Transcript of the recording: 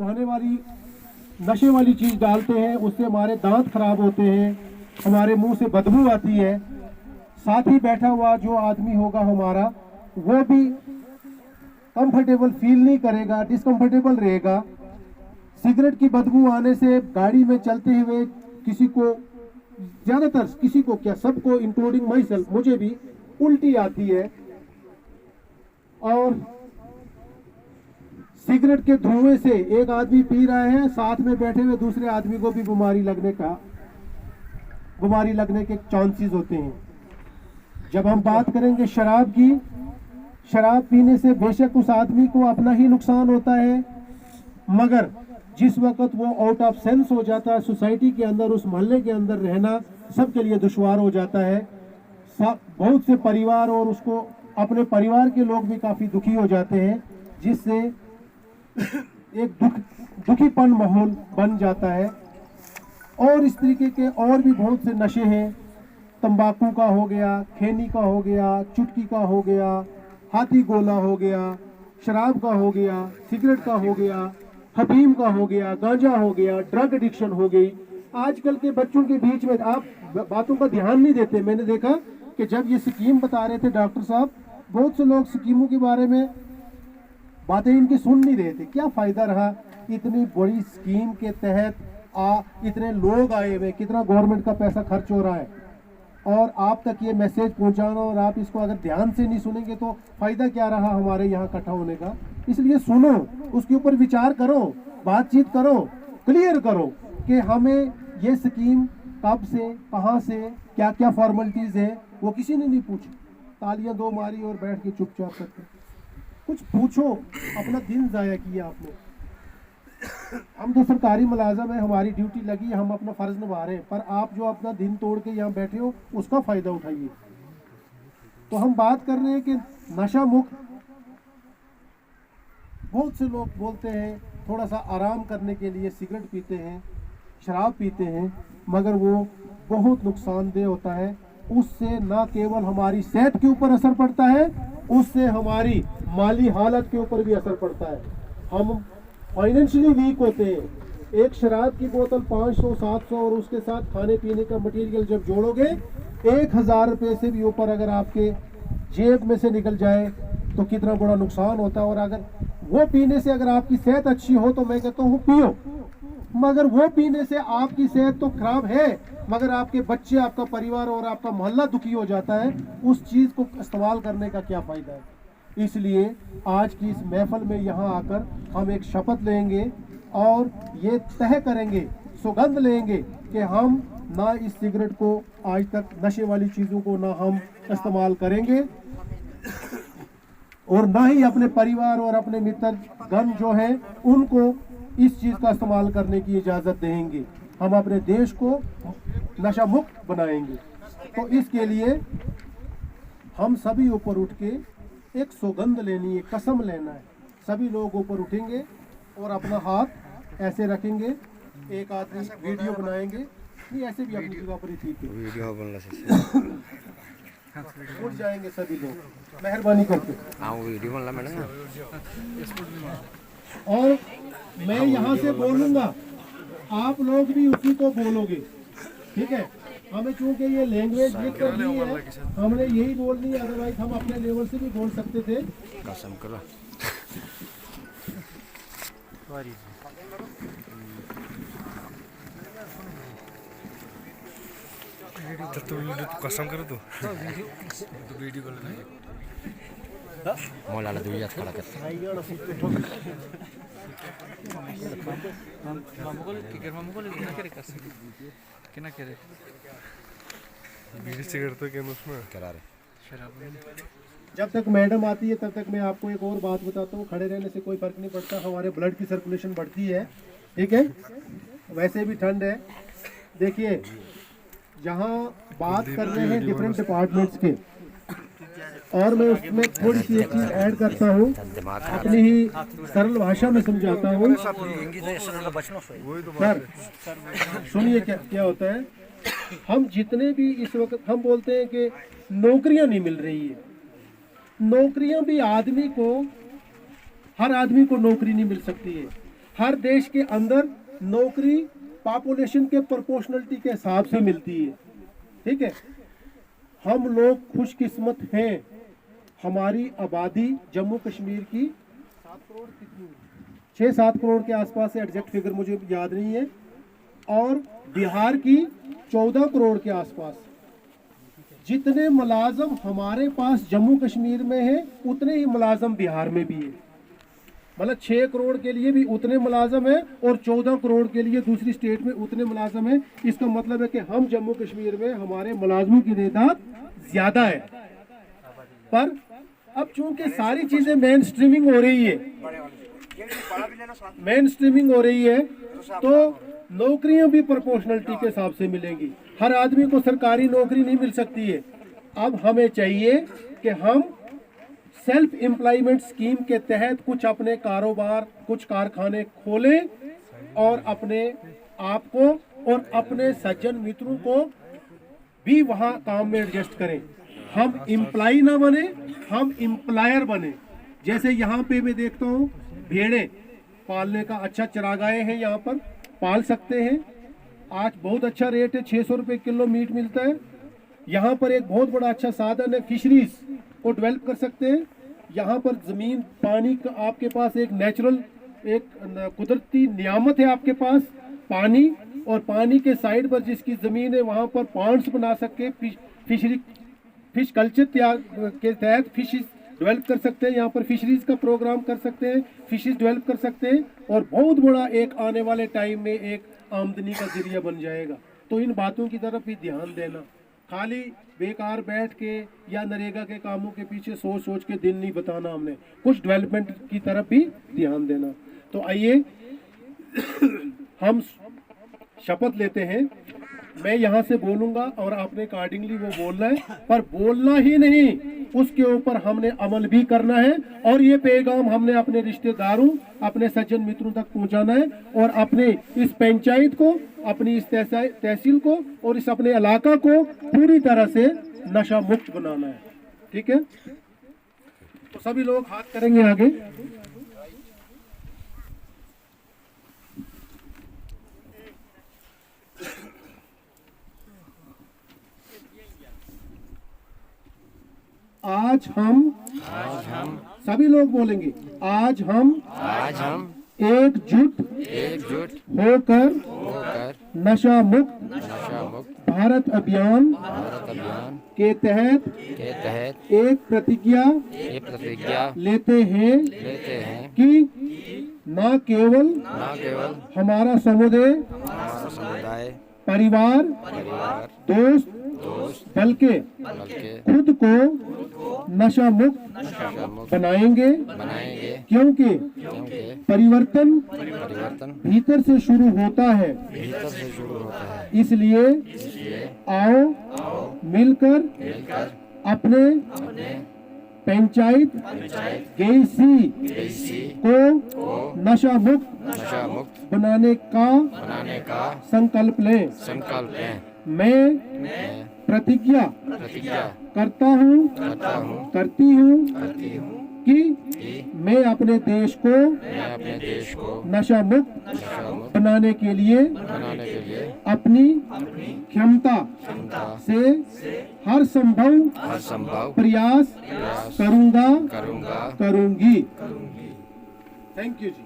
सुहाने वाली नशे वाली चीज डालते हैं, उससे हमारे दांत खराब होते हैं, हमारे मुंह से बदबू आती है। साथ ही बैठा हुआ जो आदमी होगा हमारा, वो भी कंफर्टेबल फील नहीं करेगा, डिसकंफर्टेबल रहेगा। सिगरेट की बदबू आने से गाड़ी में चलते हुए किसी को, ज्यादातर किसी को क्या, सबको इंक्लूडिंग माई सेल्फ, मुझे भी उल्टी आती है। और सिगरेट के धुएं से एक आदमी पी रहा है, साथ में बैठे हुए दूसरे आदमी को भी बीमारी लगने के चांसेस होते हैं। जब हम बात करेंगे शराब की, शराब पीने से बेशक उस आदमी को अपना ही नुकसान होता है, मगर जिस वक्त वो आउट ऑफ सेंस हो जाता है, सोसाइटी के अंदर, उस मोहल्ले के अंदर रहना सबके लिए दुश्वार हो जाता है। बहुत से परिवार और उसको अपने परिवार के लोग भी काफी दुखी हो जाते हैं, जिससे एक दुखीपन माहौल बन जाता है। और इस तरीके के और भी बहुत से नशे हैं, तंबाकू का हो गया, खैनी का हो गया, चुटकी का हो गया, हाथी गोला हो गया, शराब का हो गया, सिगरेट का हो गया, हफीम का हो गया, गांजा हो गया, ड्रग एडिक्शन हो गई। आजकल के बच्चों के बीच में आप बातों का ध्यान नहीं देते। मैंने देखा कि जब ये स्कीम बता रहे थे डॉक्टर साहब, बहुत से लोग स्कीमों के बारे में बातें इनकी सुन नहीं रहे थे। क्या फायदा रहा इतनी बड़ी स्कीम के तहत इतने लोग आए हुए, कितना गवर्नमेंट का पैसा खर्च हो रहा है, और आप तक ये मैसेज पहुंचाना, और आप इसको अगर ध्यान से नहीं सुनेंगे तो फायदा क्या रहा हमारे यहाँ इकट्ठा होने का। इसलिए सुनो, उसके ऊपर विचार करो, बातचीत करो, क्लियर करो कि हमें ये स्कीम कब से, कहाँ से, क्या क्या फॉर्मेलिटीज है, वो किसी ने नहीं पूछा। तालियां दो मारी और बैठ के चुपचाप करके कुछ पूछो, अपना दिन जाया किया आपने। हम तो सरकारी मुलाजम है, हमारी ड्यूटी लगी, हम अपना फर्ज निभा रहे हैं, पर आप जो अपना दिन तोड़ के यहाँ बैठे हो उसका फायदा उठाइए। तो हम बात कर रहे हैं कि नशा मुक्त, बहुत से लोग बोलते हैं थोड़ा सा आराम करने के लिए सिगरेट पीते हैं, शराब पीते हैं, मगर वो बहुत नुकसानदेह होता है। उससे न केवल हमारी सेहत के ऊपर असर पड़ता है, उससे हमारी माली हालत के ऊपर भी असर पड़ता है। हम फाइनेंशियली वीक होते हैं। एक शराब की बोतल 500, 700 और उसके साथ खाने पीने का मटेरियल जब जोड़ोगे 1000 रुपये से भी ऊपर अगर आपके जेब में से निकल जाए तो कितना बड़ा नुकसान होता है। और अगर वो पीने से अगर आपकी सेहत अच्छी हो तो मैं कहता हूँ पियो, मगर वो पीने से आपकी सेहत तो खराब है, मगर आपके बच्चे, आपका परिवार और आपका मोहल्ला दुखी हो जाता है, उस चीज को इस्तेमाल करने का क्या फायदा है। इसलिए आज की इस महफिल में यहाँ आकर हम एक शपथ लेंगे और ये तय करेंगे, सौगंध लेंगे कि हम ना इस सिगरेट को, आज तक नशे वाली चीजों को ना हम इस्तेमाल करेंगे, और ना ही अपने परिवार और अपने मित्र गण जो है उनको इस चीज का इस्तेमाल करने की इजाजत देंगे। हम अपने देश को नशा मुक्त बनाएंगे। तो इसके लिए हम सभी ऊपर उठ के एक सौगंध लेनी है, कसम लेना है। सभी लोग ऊपर उठेंगे और अपना हाथ ऐसे रखेंगे, एक आदमी वीडियो बनाएंगे, नहीं ऐसे भी अपनी जगह पर ही ठीक है, वीडियो बनना से उठ जाएंगे सभी लोग, मेहरबानी करके। हाँ वीडियो बनना मैंने, और मैं यहाँ से बोलूँगा, आप लोग भी उसी को बोलोगे, ठीक है। हमें चूंकि ये लैंग्वेज लिख कर दी है, हमने यही बोलनी है, अदरवाइज हम अपने लेवल से भी बोल सकते थे। कसम करो। तो कसम करो तो वीडियो कॉल ना मौलाना दो याद खड़ा करते मामू को कितना करे बीड़ी सिगरेट तो क्या उसमें करा रहे। जब तक मैडम आती है तब तक मैं आपको एक और बात बताता हूँ, खड़े रहने से कोई फर्क नहीं पड़ता, हमारे ब्लड की सर्कुलेशन बढ़ती है, ठीक है। वैसे भी ठंड है। देखिए, जहाँ बात कर रहे हैं डिफरेंट डिपार्टमेंट्स के, और मैं उसमें थोड़ी सी एक चीज ऐड करता हूँ, अपनी ही सरल भाषा में समझाता हूँ। सर सुनिए क्या होता है। हम जितने भी इस वक्त हम बोलते हैं कि नौकरियां नहीं मिल रही है, नौकरियां भी आदमी को, हर आदमी को नौकरी नहीं मिल सकती है। हर देश के अंदर नौकरी पॉपुलेशन के प्रोपोर्शनलिटी के हिसाब से मिलती है, ठीक है। हम लोग खुशकिस्मत हैं, हमारी आबादी जम्मू कश्मीर की 7 करोड़ कितनी, 6-7 करोड़ के आसपास है, एग्जैक्ट फिगर मुझे याद नहीं है, और बिहार की 14 करोड़ के आसपास। जितने मुलाजम हमारे पास जम्मू कश्मीर में है उतने ही मुलाजम बिहार में भी है। मतलब 6 करोड़ के लिए भी उतने मुलाजम है और 14 करोड़ के लिए दूसरी स्टेट में उतने मुलाजम है। इसका मतलब है कि हम जम्मू कश्मीर में हमारे मुलाजमों की तादाद ज्यादा है। पर अब चूंकि सारी चीजें मेन स्ट्रीमिंग हो रही है, तो नौकरियां भी प्रोपोर्शनलिटी के हिसाब से मिलेंगी। हर आदमी को सरकारी नौकरी नहीं मिल सकती है। अब हमें चाहिए कि हम सेल्फ एम्प्लॉयमेंट स्कीम के तहत कुछ अपने कारोबार, कुछ कारखाने खोलें और अपने आप को और अपने सज्जन मित्रों को भी वहां काम में एडजस्ट करें। हम एम्प्लॉय ना बने, हम एम्प्लॉयर बने। जैसे यहाँ पे मैं देखता हूँ भेड़ें पालने का अच्छा चरागाह है, यहाँ पर पाल सकते हैं। आज बहुत अच्छा रेट है, 600 रुपये किलो मीट मिलता है। यहाँ पर एक बहुत बड़ा अच्छा साधन है, फिशरीज को डेवलप कर सकते हैं। यहाँ पर जमीन, पानी का आपके पास एक नेचुरल, एक कुदरती नियामत है आपके पास पानी, और पानी के साइड पर जिसकी जमीन है वहाँ पर पॉन्ड्स बना सके, फिश कल्चर के तहत फिशेज डेवलप कर सकते हैं। यहाँ पर फिशरीज का प्रोग्राम कर सकते हैं, फिशेज डेवलप कर सकते हैं, और बहुत बड़ा एक आने वाले टाइम में एक आमदनी का जरिया बन जाएगा। तो इन बातों की तरफ भी ध्यान देना, खाली बेकार बैठ के या नरेगा के कामों के पीछे सोच सोच के दिन नहीं बताना, हमने कुछ डेवलपमेंट की तरफ भी ध्यान देना। तो आइए हम शपथ लेते हैं, मैं यहाँ से बोलूंगा और आपने अकॉर्डिंगली वो बोलना है, पर बोलना ही नहीं, उसके ऊपर हमने अमल भी करना है। और ये पैगाम हमने अपने रिश्तेदारों, अपने सज्जन मित्रों तक पहुंचाना है, और अपने इस पंचायत को, अपनी इस तहसील को और इस अपने इलाका को पूरी तरह से नशा मुक्त बनाना है। ठीक है, तो सभी लोग हाथ करेंगे आगे। आज हम सभी लोग बोलेंगे, आज हम एकजुट होकर नशा मुक्त भारत अभियान के तहत एक प्रतिज्ञा लेते हैं कि न केवल हमारा समुदाय, परिवार, दोस्त, बल्कि खुद को नशा मुक्त बनाएंगे, क्योंकि परिवर्तन भीतर से शुरू होता है। इसलिए आओ मिलकर अपने पंचायत गेसी को नशा मुक्त बनाने का संकल्प लें। मैं प्रतिज्ञा करता हूँ, करती हूँ कि मैं अपने देश को नशा मुक्त बनाने के लिए अपनी क्षमता से हर संभव प्रयास करूंगी। Thank you ji.